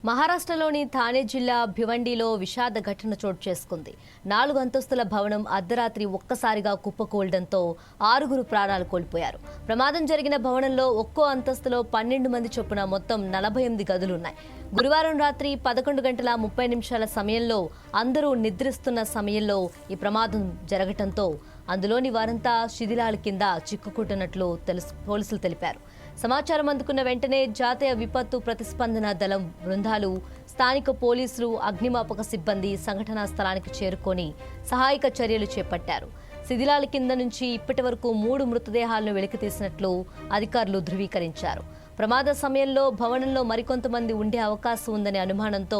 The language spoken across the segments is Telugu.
మహారాష్ట్రలోని థానే జిల్లా భివండిలో విషాద ఘటన చోటు చేసుకుంది. 4 అంతస్తుల భవనం అర్ధరాత్రి ఒక్కసారిగా కుప్పకూలడంతో 6 ప్రాణాలు కోల్పోయారు. ప్రమాదం జరిగిన భవనంలో ఒక్కో అంతస్తులో 12 మంది చొప్పున మొత్తం 48 గదులున్నాయి. గురువారం రాత్రి 11:30 సమయంలో అందరూ నిద్రిస్తున్న సమయంలో ఈ ప్రమాదం జరగటంతో అందులోని వారంతా శిథిలాల కింద చిక్కుకుంటున్నట్లు పోలీసులు తెలిపారు. సమాచారం అందుకున్న వెంటనే జాతీయ విపత్తు ప్రతిస్పందన దళం బృందాలు, స్థానిక పోలీసులు, అగ్నిమాపక సిబ్బంది సంఘటనా స్థలానికి చేరుకొని సహాయక చర్యలు చేపట్టారు. శిథిలాల కింద నుంచి ఇప్పటి వరకు 3 మృతదేహాలను వెలికితీసినట్లు అధికారులు ధృవీకరించారు. ప్రమాద సమయంలో భవనంలో మరికొంతమంది ఉండే అవకాశం ఉందనే అనుమానంతో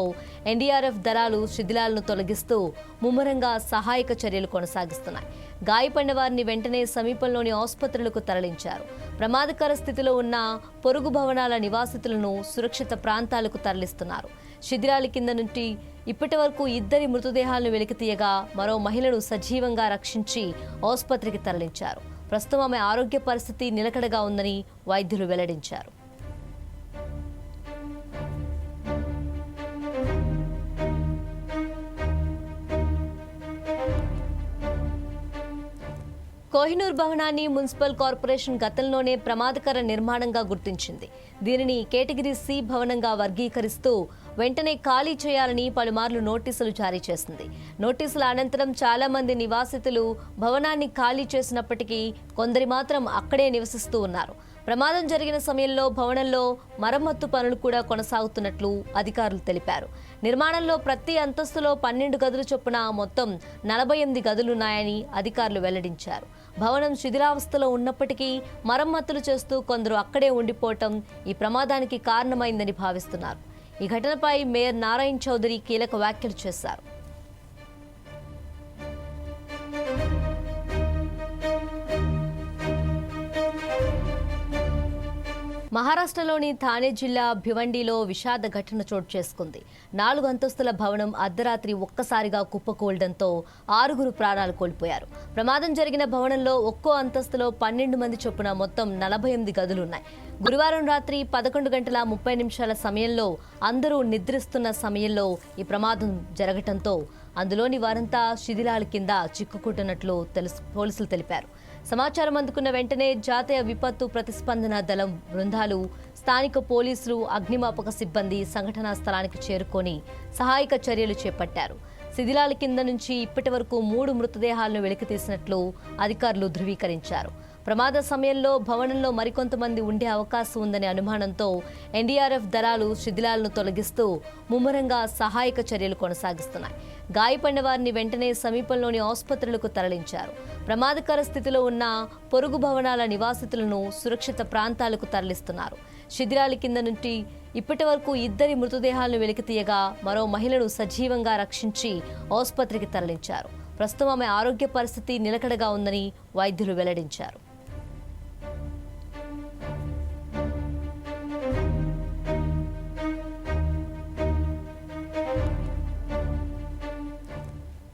ఎన్డీఆర్ఎఫ్ దళాలు శిథిలాలను తొలగిస్తూ ముమ్మరంగా సహాయక చర్యలు కొనసాగిస్తున్నాయి. గాయపడిన వారిని వెంటనే సమీపంలోని ఆసుపత్రులకు తరలించారు. ప్రమాదకర స్థితిలో ఉన్న పొరుగు భవనాల నివాసితులను సురక్షిత ప్రాంతాలకు తరలిస్తున్నారు. శిథిలాల కింద నుండి ఇప్పటి వరకు 2 మృతదేహాలను వెలికితీయగా మరో మహిళను సజీవంగా రక్షించి ఆసుపత్రికి తరలించారు. ప్రస్తుతం ఆమె ఆరోగ్య పరిస్థితి నిలకడగా ఉందని వైద్యులు వెల్లడించారు. కోహినూర్ భవనాన్ని మున్సిపల్ కార్పొరేషన్ గతంలోనే ప్రమాదకర నిర్మాణంగా గుర్తించింది. దీనిని కేటగిరీ సి భవనంగా వర్గీకరిస్తూ వెంటనే ఖాళీ చేయాలని పలుమార్లు నోటీసులు జారీ చేసింది. నోటీసుల అనంతరం చాలా మంది నివాసితులు భవనాన్ని ఖాళీ చేసినప్పటికీ కొందరి మాత్రం అక్కడే నివసిస్తూ ఉన్నారు. ప్రమాదం జరిగిన సమయంలో భవనంలో మరమ్మత్తు పనులు కూడా కొనసాగుతున్నట్లు అధికారులు తెలిపారు. నిర్మాణంలో ప్రతి అంతస్తులో 12 గదులు చొప్పున మొత్తం 48 గదులున్నాయని అధికారులు వెల్లడించారు. భవనం శిథిలావస్థలో ఉన్నప్పటికీ మరమ్మతులు చేస్తూ కొందరు అక్కడే ఉండిపోవటం ఈ ప్రమాదానికి కారణమైందని భావిస్తున్నారు. ఈ ఘటనపై మేయర్ నారాయణ్ చౌదరి కీలక వ్యాఖ్యలు చేశారు. మహారాష్ట్రలోని థానే జిల్లా భివండిలో విషాద ఘటన చోటు చేసుకుంది. 4 అంతస్తుల భవనం అర్ధరాత్రి ఒక్కసారిగా కుప్పకూలడంతో 6 ప్రాణాలు కోల్పోయారు. ప్రమాదం జరిగిన భవనంలో ఒక్కో అంతస్తులో 12 మంది చొప్పున మొత్తం 48 గదులున్నాయి. గురువారం రాత్రి 11:30 సమయంలో అందరూ నిద్రిస్తున్న సమయంలో ఈ ప్రమాదం జరగటంతో అందులోని వారంతా శిథిలాల కింద చిక్కుకుంటున్నట్లు పోలీసులు తెలిపారు. సమాచారం అందుకున్న వెంటనే జాతీయ విపత్తు ప్రతిస్పందన దళం బృందాలు, స్థానిక పోలీసులు, అగ్నిమాపక సిబ్బంది సంఘటనా స్థలానికి చేరుకొని సహాయక చర్యలు చేపట్టారు. శిథిలాల కింద నుంచి ఇప్పటి వరకు 3 మృతదేహాలను వెలికితీసినట్లు అధికారులు ధృవీకరించారు. ప్రమాద సమయంలో భవనంలో మరికొంతమంది ఉండే అవకాశం ఉందనే అనుమానంతో ఎన్డీఆర్ఎఫ్ దళాలు శిథిలాలను తొలగిస్తూ ముమ్మరంగా సహాయక చర్యలు కొనసాగిస్తున్నాయి. గాయపడిన వారిని వెంటనే సమీపంలోని ఆసుపత్రులకు తరలించారు. ప్రమాదకర స్థితిలో ఉన్న పొరుగు భవనాల నివాసితులను సురక్షిత ప్రాంతాలకు తరలిస్తున్నారు. శిథిలాల కింద నుండి ఇప్పటి వరకు 2 మృతదేహాలను వెలికితీయగా మరో మహిళను సజీవంగా రక్షించి ఆసుపత్రికి తరలించారు. ప్రస్తుతం ఆమె ఆరోగ్య పరిస్థితి నిలకడగా ఉందని వైద్యులు వెల్లడించారు.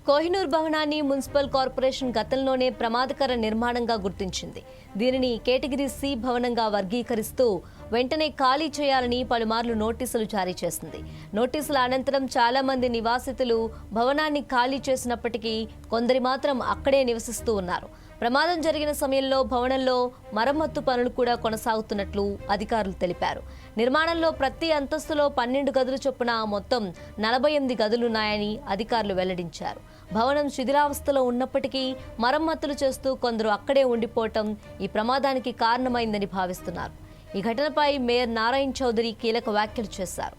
కోహినూర్ భవనాన్ని మున్సిపల్ కార్పొరేషన్ గతంలోనే ప్రమాదకర నిర్మాణంగా గుర్తించింది. దీనిని కేటగిరీ సి భవనంగా వర్గీకరిస్తూ వెంటనే ఖాళీ చేయాలని పలుమార్లు నోటీసులు జారీ చేసింది. నోటీసుల అనంతరం చాలా మంది నివాసితులు భవనాన్ని ఖాళీ చేసినప్పటికీ కొందరి మాత్రం అక్కడే నివసిస్తూ ఉన్నారు. ప్రమాదం జరిగిన సమయంలో భవనంలో మరమ్మత్తు పనులు కూడా కొనసాగుతున్నట్లు అధికారులు తెలిపారు. నిర్మాణంలో ప్రతి అంతస్తులో 12 గదులు చొప్పున మొత్తం 48 గదులున్నాయని అధికారులు వెల్లడించారు. భవనం శిథిలావస్థలో ఉన్నప్పటికీ మరమ్మతులు చేస్తూ కొందరు అక్కడే ఉండిపోవటం ఈ ప్రమాదానికి కారణమైందని భావిస్తున్నారు. ఈ ఘటనపై మేయర్ నారాయణ్ చౌదరి కీలక వ్యాఖ్యలు చేశారు.